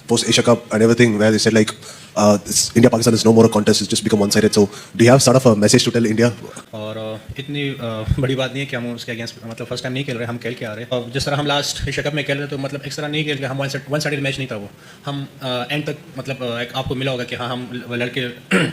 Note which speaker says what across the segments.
Speaker 1: post Asia Cup and everything, where they said like India Pakistan is no more a contest; it's just become one-sided. So, do you have sort of a message to tell India?
Speaker 2: और इतनी बड़ी बात नहीं है कि हम उसके against मतलब फर्स्ट टाइम नहीं खेल रहे, हम खेल के आ रहे हैं। और जिस तरह हम लास्ट एशिया कप में खेल रहे तो मतलब इस तरह नहीं खेल के हम वन साइडेड मैच नहीं था वो, हम एंड तक मतलब आपको मिला होगा कि हाँ हम लड़के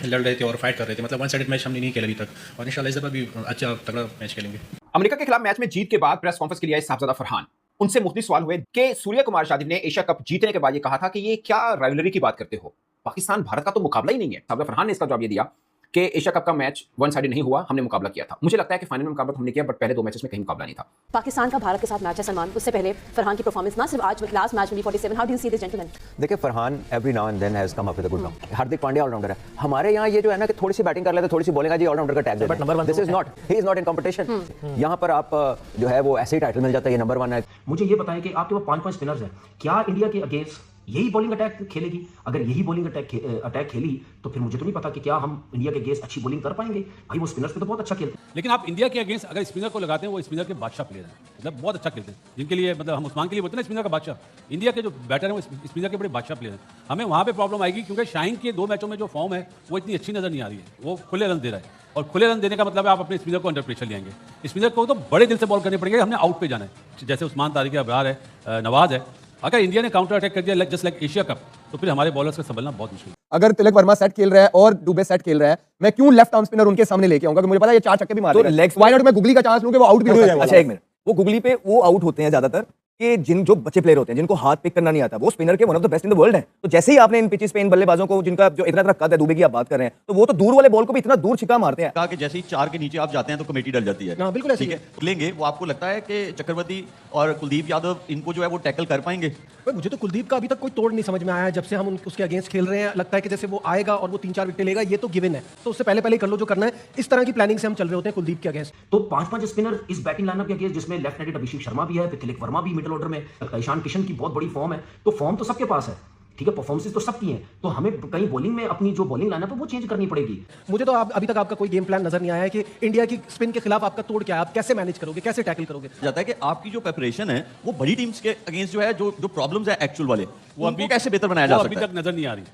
Speaker 2: लड़ रहे थे और फाइट कर रहे थे, मतलब वन साइडेड मैच हमने नहीं खेला अभी तक, और इंशाल्लाह इस दफा भी अच्छा तगड़ा मैच खेलेंगे।
Speaker 3: अमेरिका के खिलाफ मैच में जीत के बाद प्रेस कॉन्फ्रेंस के लिए आए साहबजादा फरहान। उनसे मुख्तलिफ सवाल हुए कि सूर्य कुमार यादव ने एशिया कप जीतने के बाद ये कहा था कि ये क्या राइवलरी की बात करते हो, पाकिस्तान भारत का तो मुकाबला ही नहीं है। साहबजादा फरहान ने इसका जवाब ये दिया कि एशिया कप का मैच वन साइडेड नहीं हुआ, हमने मुकाबला किया था। मुझे लगता है कि फाइनल में मुकाबला हमने किया, बट पहले 2 मैचेस में कहीं मुकाबला नहीं था।
Speaker 4: पाकिस्तान का भारत के साथ मैच है सलमान, उससे पहले फरहान की परफॉर्मेंस ना सिर्फ आज लास्ट मैच में 47, how do you see this gentleman?
Speaker 5: देखिए Farhan every now and then has come up with a good round. Hardik Pandya all rounder है, हमारे यहाँ ये जो है ना कि थोड़ी सी बैटिंग कर लेते, थोड़ी सी बॉलिंग, जी ऑलराउंडर का tag they, but number 1 this is not, he is not in competition. यहाँ पर आप जो है वो ऐसे ही टाइटल मिल जाता है, ये नंबर 1 है।
Speaker 6: मुझे ये बताएं कि आपके पास 5 स्पिनर्स हैं, क्या इंडिया के अगेंस्ट यही बॉलिंग अटैक खेलेगी? अगर यही बॉलिंग अटैक खेली तो फिर मुझे तो नहीं पता कि क्या हम इंडिया के अगेंस्ट अच्छी बॉलिंग कर पाएंगे। भाई वो स्पिनर्स पे तो बहुत अच्छा खेलते हैं,
Speaker 7: लेकिन आप इंडिया के अगेंस्ट अगर स्पिनर को लगाते हैं, वो स्पिनर के बादशाह प्लेयर हैं, मतलब बहुत अच्छा खेलते हैं, जिनके लिए मतलब हम उस्मान के लिए बोलते हैं ना स्पिनर का बादशाह। इंडिया के जो बैटर हैं वो स्पिनर के बड़े बादशाह प्लेयर हैं। हमें वहाँ पे प्रॉब्लम आएगी क्योंकि शाहीन के 2 मैचों में जो फॉर्म है वो इतनी अच्छी नजर नहीं आ रही है, वो खुले रन दे रहा है, और खुले रन देने का मतलब है आप अपने स्पिनर को अंडर प्रेशर लेंगे। स्पिनर को तो बड़े दिल से बॉल करनी पड़ेगी, हमने आउट पे जाना है, जैसे उस्मान तारिक है, अबरार है, नवाज है। अगर इंडिया ने काउंटर अटैक कर दिया जस्ट लाइक एशिया कप, तो फिर हमारे बॉलर्स का संभलना बहुत मुश्किल है।
Speaker 8: अगर तिलक वर्मा सेट खेल रहा है और दुबे सेट खेल रहा है, मैं क्यों लेफ्ट आर्म स्पिनर उनके सामने लेके आऊंगा कि मुझे पता है ये 4 छक्के भी मारेगा, तो लेग्स व्हाई नॉट मैं गुगली का चांस लूं कि वो आउट भी हो जाए।
Speaker 5: अच्छा एक मिनट, वो गुगली पे वो आउट होते हैं ज्यादातर कि जो बच्चे प्लेयर होते हैं जिनको हाथ पिक करना नहीं आता, वो स्पिनर के one of the best in the world है। तो जैसे ही आपने इन पिचेस पे इन बल्लेबाजों को जिनका जो इतना कद है, दुबे की आप बात कर रहे हैं, तो वो तो दूर वाले बॉल को भी इतना दूर छिक्का मारते हैं।
Speaker 9: कहा कि जैसे ही 4 के नीचे आप जाते हैं तो कमेटी डल जाती है।
Speaker 6: हाँ, बिल्कुल ऐसे
Speaker 9: ठीक है, लेंगे वो आपको लगता है कि चक्रवर्ती और कुलदीप यादव इनको जो है वो टैकल कर पाएंगे?
Speaker 10: मुझे तो कुलदीप का अभी तक कोई तोड़ नहीं समझ में आया है। जब से हम उसके अगेंस्ट खेल रहे हैं लगता है कि जैसे वो आएगा और वो 3-4 विकेट लेगा, ये तो गिवन है, तो उससे पहले कर लो जो करना है। इस तरह की प्लानिंग से हम चल रहे होते हैं कुलदीप के अगेंस्ट।
Speaker 6: तो 5 स्पिनर इस बैटिंग लाइनअप के अगेंस्ट, जिसमें लेफ्ट हैंडेड अभिषेक शर्मा भी है, फिर तिलक वर्मा भी मिडिल ऑर्डर में, ईशान किशन की बहुत बड़ी फॉर्म है, तो फॉर्म तो सबके पास है, ठीक है, परफॉर्मेंस तो सबकी है, तो हमें कहीं बॉलिंग में अपनी जो बॉलिंग लाइनअप है वो चेंज करनी पड़ेगी।
Speaker 10: मुझे तो अभी तक आपका कोई गेम प्लान नजर नहीं आया है कि इंडिया की स्पिन के खिलाफ आपका तोड़ क्या है, आप कैसे मैनेज करोगे, कैसे टैकल करोगे।
Speaker 9: जाता है कि आपकी जो प्रिपरेशन है वो बड़ी टीम्स के अगेंस्ट जो है जो प्रॉब्लम्स है एक्चुअल वाले, वो अभी कैसे बेहतर बनाया जा सकता है?
Speaker 7: अभी तक नजर नहीं आ रही।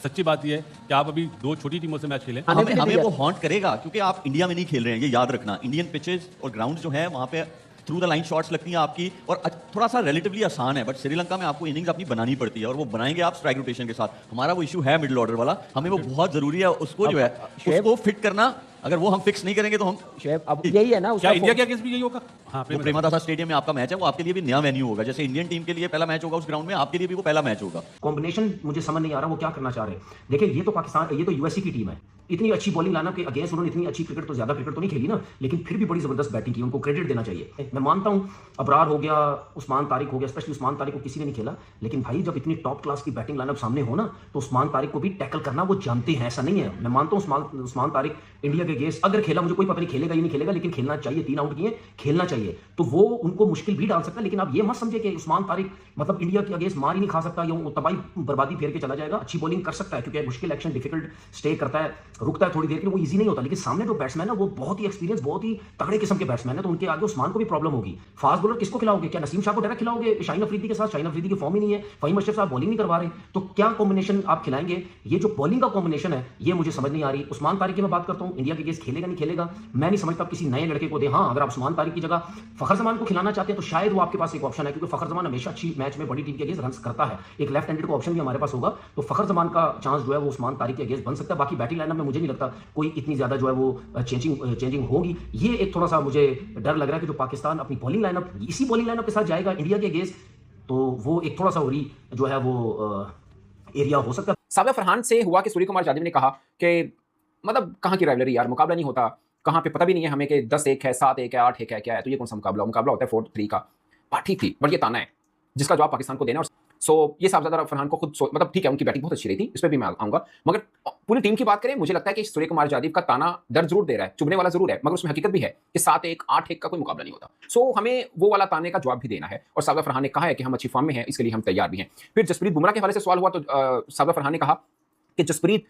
Speaker 7: सच्ची बात यह है कि आप अभी 2 छोटी टीमों से मैच खेलें,
Speaker 9: हमें वो हॉन्ट करेगा, क्योंकि आप इंडिया में नहीं खेल रहे हैं, ये याद रखना। इंडियन पिचेस और ग्राउंड जो है वहाँ पे थ्रू द लाइन शॉट्स लगती हैं आपकी, और थोड़ा सा रिलेटिवली आसान है, बट श्रीलंका में आपको इनिंग्स अपनी बनानी पड़ती है, और वो बनाएंगे आप स्ट्राइक रोटेशन के साथ। हमारा वो इशू है मिडिल ऑर्डर वाला, हमें वो बहुत जरूरी है, उसको जो है उसको फिट करना। अगर वो हम फिक्स नहीं करेंगे तो हम
Speaker 5: अब यही है ना,
Speaker 7: क्या इंडिया के अगेंस्ट भी यही होगा? हाँ,
Speaker 9: वो प्रेमदासा स्टेडियम में आपका मैच है, वो आपके लिए भी नया वेन्यू होगा, जैसे इंडियन टीम के लिए पहला मैच होगा उस ग्राउंड में, आपके लिए भी वो पहला मैच होगा।
Speaker 6: कॉम्बिनेशन मुझे समझ नहीं आ रहा वो क्या करना चाह रहे हैं। देखिए ये तो पाकिस्तान, ये तो यूएसए की टीम है, इतनी अच्छी बॉलिंग लाइनअप के अगेंस्ट उन्होंने इतनी अच्छी क्रिकेट तो ज्यादा क्रिकेट तो नहीं खेली ना, लेकिन फिर भी बड़ी जबरदस्त बैटिंग की, उनको क्रेडिट देना चाहिए। मैं मानता हूं अबरार हो गया, उस्मान तारिक हो गया, स्पेशली उस्मान तारिक को किसी ने नहीं खेला, लेकिन भाई जब इतनी टॉप क्लास की बैटिंग लाइनअप सामने हो ना, तो उस्मान तारिक को भी टैकल करना वो जानते हैं, ऐसा नहीं है। मैं मानता हूं उस्मान तारिक इंडिया के अगेंस्ट अगर खेला, मुझे कोई पता नहीं खेलेगा या नहीं खेलेगा, लेकिन खेलना चाहिए, 3 आउट किए, खेलना चाहिए, तो वो उनको मुश्किल भी डाल सकता है। लेकिन आप ये मत समझे कि उस्मान तारिक मतलब इंडिया के अगेंस्ट मार ही नहीं खा सकता या वो तबाही बर्बादी फेर के चला जाएगा। अच्छी बॉलिंग कर सकता है, क्योंकि मुश्किल एक्शन डिफिकल्ट स्टे करता है, रुकता है थोड़ी देर के लिए, वो इजी नहीं होता। लेकिन सामने जो बैट्समैन है वो बहुत ही एक्सपीरियंस, बहुत ही तगड़े किस्म के बैट्समैन है, तो उनके आगे उस्मान को भी प्रॉब्लम होगी। फास्ट बॉलर किसको खिलाओगे? क्या नसीम शाह को डायरेक्ट खिलाओगे शाहीन अफरीदी के साथ? शाहीन अफरीदी की फॉर्म ही नहीं है, फहीम अशरफ साहब बॉलिंग नहीं करवा रहे, तो क्या कॉम्बिनेशन आप खिलाएंगे? ये जो बॉलिंग का कॉम्बिनेशन है ये मुझे समझ नहीं आ रही। उस्मान तारिक की मैं बात करता हूं, इंडिया के अगेंस्ट खेलेगा नहीं खेलेगा मैं नहीं समझता, किसी नए लड़के को दे। हाँ, अगर आप उस्मान तारिक की जगह फखर जमान को खिलाना चाहते हैं तो शायद वो आपके पास एक ऑप्शन है, क्योंकि फखर जमान हमेशा अच्छी मैच में बड़ी टीम के अगेंस्ट रन करता है। एक लेफ्ट हैंडेड को ऑप्शन भी हमारे पास होगा, तो फखर जमान का चांस जो है वो उस्मान तारिक के अगेंस्ट बन सकता है। बाकी बैटिंग लाइनअप में मुझे नहीं लगता कोई इतनी ज्यादा जो है वो चेंजिंग होगी। ये एक थोड़ा सा मुझे डर लग रहा है कि जो पाकिस्तान अपनी बॉलिंग लाइनअप इसी बॉलिंग लाइनअप के साथ जाएगा इंडिया के अगेंस्ट, तो वो एक थोड़ा सा वरी जो है वो एरिया हो सकता है।
Speaker 3: साहबजादा फरहान से हुआ कि सूर्य कुमार यादव ने कहा कि मतलब कहाँ की राइवलरी यार, मुकाबला नहीं होता, कहाँ पे पता भी नहीं है हमें कि 10-1 है, 7-1 है, 8-1 है, क्या है, तो ये कौन सा मुकाबला होता है 4-3 का। बात ठीक थी, बट ये ताना है जिसका जवाब पाकिस्तान को देना। और सो ये साहबजादा फरहान को खुद मतलब ठीक है, उनकी बैटिंग बहुत अच्छी रही थी, इस पर भी मैं आऊंगा, मगर पूरी टीम की बात करें, मुझे लगता है कि सूर्य कुमार यादव का ताना दर्द जरूर दे रहा है, चुभने वाला जरूर है, मगर उसमें हकीकत भी है कि 7-1 8-1 का कोई मुकाबला नहीं होता। सो हमें वो वाला ताने का जवाब भी देना है, और साहबजादा फरहान ने कहा है कि हम अच्छी फॉर्म में हैं, इसके लिए हम तैयार भी हैं। फिर जसप्रीत बुमराह के हवाले से सवाल हुआ तो साहबजादा फरहान ने कहा कि जसप्रीत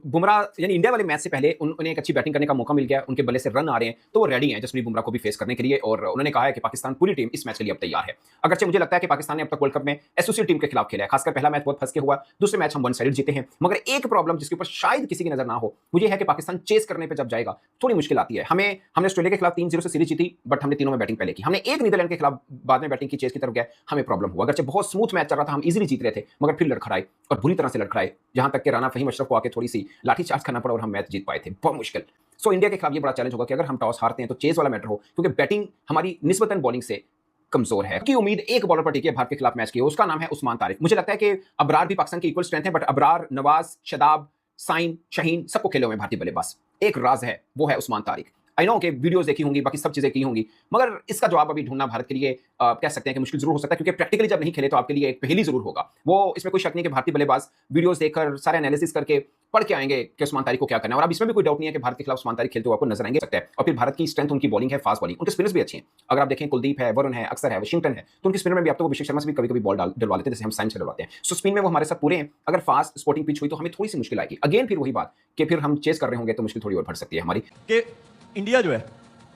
Speaker 3: बुमराह यानी इंडिया वाले मैच से पहले उन्हें एक अच्छी बैटिंग करने का मौका मिल गया, उनके बल्ले से रन आ रहे हैं, तो वो रेडी हैं जसप्रीत बुमराह को भी फेस करने के लिए। और उन्होंने कहा है कि पाकिस्तान पूरी टीम इस मैच के लिए अब तैयार है। अगरचे मुझे लगता है कि पाकिस्तान ने अब तक वर्ल्ड कप में एसोसिएट टीम के खिलाफ खेला है, खासकर पहला मैच बहुत फंस के हुआ, दूसरे मैच हम वन साइडेड जीते हैं। मगर एक प्रॉब्लम जिसके ऊपर शायद किसी की नजर ना हो वो ये है कि पाकिस्तान चेस करने पर जब जाएगा थोड़ी मुश्किल आती है। हमने ऑस्ट्रेलिया के खिलाफ 3-0 से सीरीज जीती, बट हमने तीनों में बैटिंग पहले की। हमने एक नीदरलैंड के खिलाफ बाद में बैटिंग की, चेस की तरफ गए, हमें प्रॉब्लम हुआ। अगरचे बहुत स्मूथ मैच चल रहा था, हम इजीली जीत रहे थे, मगर फिर लड़खड़ाए और बुरी तरह से लड़खड़ाए, जहां तक कि राना फहीम अशरफ को आके थोड़ी सी लाठीचार्ज करना पड़ा और हम मैच जीत पाए थे, बहुत मुश्किल। सो इंडिया के खिलाफ ये बड़ा चैलेंज होगा कि अगर हम टॉस हारते हैं तो चेस वाला मैटर हो, क्योंकि बैटिंग हमारी निस्बतन बॉलिंग से कमजोर है। की उम्मीद एक बॉलर पर टिकी है भारत के खिलाफ मैच की, उसका नाम है उस्मान तारिक। मुझे लगता है कि अबरार भी पाकिस्तान की इक्वल स्ट्रेंथ है, बट अबरार, नवाज, शदाब, साइन, शाहीन सबको खेले हुए भारतीय बल्लेबाज। एक राज है, वो है उस्मान तारिक। आई नो कि वीडियोस देखी होंगी, बाकी सब चीजें की होंगी, मगर इसका जवाब अभी ढूंढना भारत के लिए कह सकते हैं कि मुश्किल जरूर हो सकता है, क्योंकि प्रैक्टिकली जब नहीं खेले तो आपके लिए एक पहेली जरूर होगा। वो इसमें कोई शक नहीं कि भारतीय बल्लेबाज वीडियोस देखकर सारे एनालिसिस करके पढ़ के आएंगे कि उस्मान तारिक को क्या करना है। और अब इसमें भी कोई डाउट नहीं है कि भारत के खिलाफ उस्मान तारिक खेलते हुए आपको नजर आएंगे सकते हैं। और फिर भारत की स्ट्रेंथ उनकी बॉलिंग है, फास्ट बॉलिंग, उनके स्पिनर्स भी अच्छे हैं। अगर आप देखें कुलदीप है, वरुण है, अक्सर है, वाशिंगटन है, तो उनके स्पिनर में भी आप तो अभिषेक शर्मा से भी कभी कभी बॉल डलवा लेते हैं, जैसे हम साइम से डलवाते हैं। सो स्पिन में वो हमारे साथ पूरे हैं। अगर फास्ट स्पोर्टिंग पिच हुई तो हमें थोड़ी सी मुश्किल आएगी। अगेन फिर वही बात कि फिर हम चेस कर रहे होंगे तो मुश्किल थोड़ी और बढ़ सकती है हमारी।
Speaker 9: कि इंडिया जो है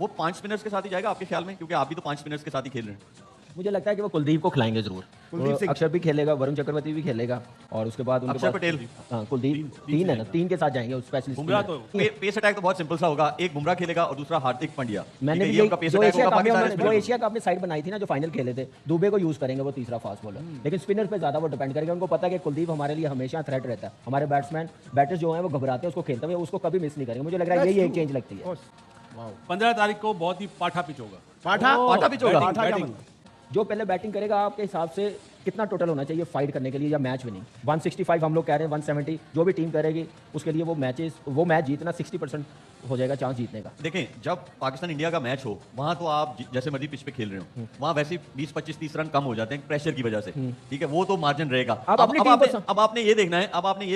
Speaker 9: वो 5 स्पिनर्स के साथ ही जाएगा आपके ख्याल में, क्योंकि आप भी तो 5 स्पिनर्स के साथ ही खेल रहे हैं।
Speaker 11: मुझे लगता है कि वो कुलदीप को खिलाएंगे जरूर। अक्षर भी खेलेगा, वरुण चक्रवर्ती भी खेलेगा, और उसके बाद उनके
Speaker 9: अक्षर पटेल,
Speaker 11: हाँ कुलदीप, तीन है ना, तीन के साथ जाएंगे स्पेशलिस्ट।
Speaker 9: बुमराह तो पेस अटैक तो बहुत सिंपल सा होगा, एक बुमराह खेलेगा और दूसरा हार्दिक पांड्या।
Speaker 11: मैंने भी जो एशिया कप में साइड बनाई थी ना, जो फाइनल खेले थे, दुबे को यूज करेंगे वो तीसरा फास्ट बॉलर, लेकिन स्पिनर पे ज्यादा वो डिपेंड करेगा। उनको पता है कि कुलदीप हमारे लिए हमेशा थ्रेट रहता है, हमारे बैटर्स जो है वो घबराते हैं उसको खेलते हुए, उसको कभी मिस नहीं करेंगे। मुझे लग रहा है यही एक चेंज लगती है।
Speaker 7: 15 तारीख को बहुत ही पाठा पिच होगा।
Speaker 11: पाठा पिच होगा।
Speaker 7: बैटिंग
Speaker 11: जो पहले बैटिंग करेगा आपके हिसाब से कितना टोटल होना चाहिए फाइट करने के लिए या मैच विनिंग? 165 हम लोग कह रहे हैं, 170 जो भी टीम करेगी उसके लिए वो मैच जीतना 60% हो जाएगा चांस जीतने का।
Speaker 9: देखें, जब पाकिस्तान इंडिया का मैच हो वहां तो आप जैसे मर्जी पिच पे खेल रहे हो, वहां वैसे 20, 25, 30 रन कम हो जाते हैं प्रेशर की वजह से, ठीक है, वो तो मार्जिन रहेगा। अब आपने ये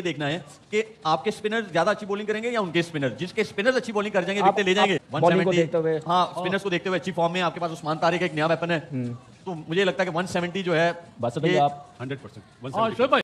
Speaker 9: देखना है कि आपके स्पिनर ज्यादा अच्छी बॉलिंग करेंगे या उनके स्पिनर। जिसके स्पिनर्स अच्छी बॉलिंग कर जाएंगे विकेट ले जाएंगे 170। हाँ, स्पिनर्स को देखते हुए अच्छी फॉर्म में आपके पास उस्मान तारिक एक नया वेपन है, तो मुझे लगता है कि 170 जो है
Speaker 11: बस भैया आप
Speaker 7: 100%।